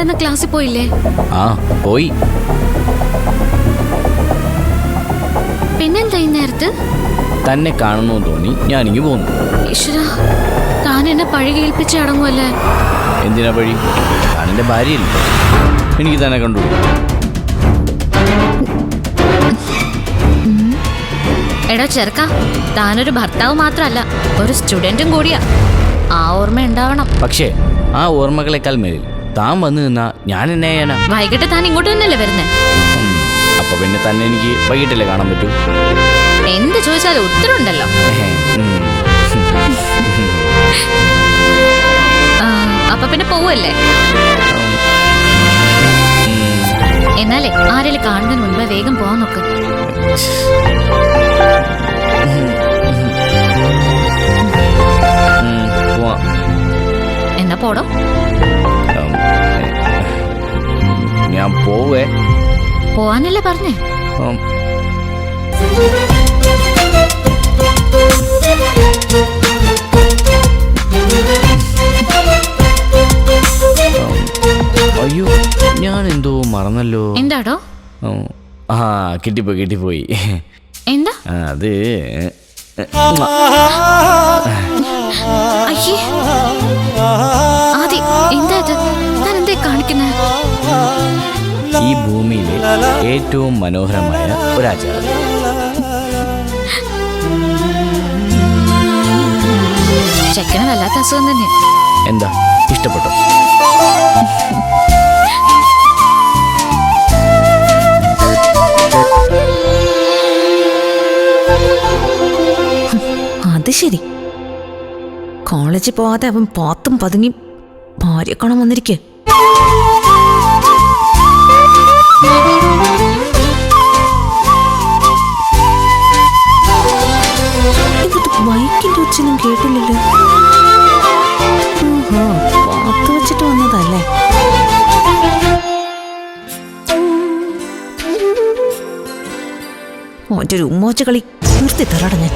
എന്താ ക്ലാസ്സിൽ പോയില്ലേ? ആ പോയി. പിന്നെന്താ ഈ നേരത്ത്? തന്നെ കാണുന്നു തോന്നി ഞാനിങ്ങ് പോന്നു. ഈശ്വരാ, താൻ എന്നെ പഴി കേൾപ്പിച്ച് അടങ്ങുമല്ലേ? എന്തിനാ പഴി? താനെന്റെ ഭാര്യയല്ലേ, എനിക്ക് തന്നെ കണ്ടു. എടാ ചെറുക്ക, താനൊരു ഭർത്താവ് മാത്രല്ല, ഒരു സ്റ്റുഡന്റും കൂടിയാ. ആ ഓർമ്മ ഉണ്ടാവണം. പക്ഷേ ആ ഓർമ്മകളെക്കാൾ മേലിൽ താൻ വന്നു നിന്നാ ഞാൻ എന്നെ ചെയ്യാനാ? വൈകിട്ട് താൻ ഇങ്ങോട്ട് തന്നെയല്ലേ വരുന്നേ? അപ്പൊ പിന്നെ തന്നെ എനിക്ക് വൈകിട്ടല്ലേ കാണാൻ പറ്റൂ? എന്ത് ചോദിച്ചാലും ഉത്തരവുണ്ടല്ലോ. അപ്പൊ പിന്നെ പോവല്ലേ? എന്നാലേ ആരെങ്കിലും കാണുന്നതിന് മുൻപ് വേഗം പോവാൻ നോക്ക്. എന്നാ പോടോ. ഞാൻ പോവേ. പോവാനല്ലേ പറഞ്ഞേ? അയ്യോ, ഞാൻ എന്തോ മറന്നല്ലോ. എന്താടോ? ആ കിട്ടിപ്പോയി. എന്താ അത്? അയ്യേ, ആദി എന്താ ഇത്? താൻ എന്തേ കാണിക്കുന്നേ? ഈ ഭൂമിയിലെ ഏറ്റവും മനോഹരമായ ഒരാചാരം. ചെക്കന് വല്ലാത്ത അസുഖം തന്നെ. എന്താ, ഇഷ്ടപ്പെട്ടോ? അത് ശരി, കോളേജിൽ പോവാതെ അവൻ പാത്തും പതുങ്ങി ഭാര്യ കാണാൻ വന്നിരിക്കേ. ബൈക്കിന്റെ ഒച്ചയൊന്നും കേട്ടില്ലല്ലോ. പാത്ത് വെച്ചിട്ട് വന്നതല്ലേ? മറ്റൊരു ഉമ്മോച്ച കളി നിർത്തി തരാട ഞാൻ.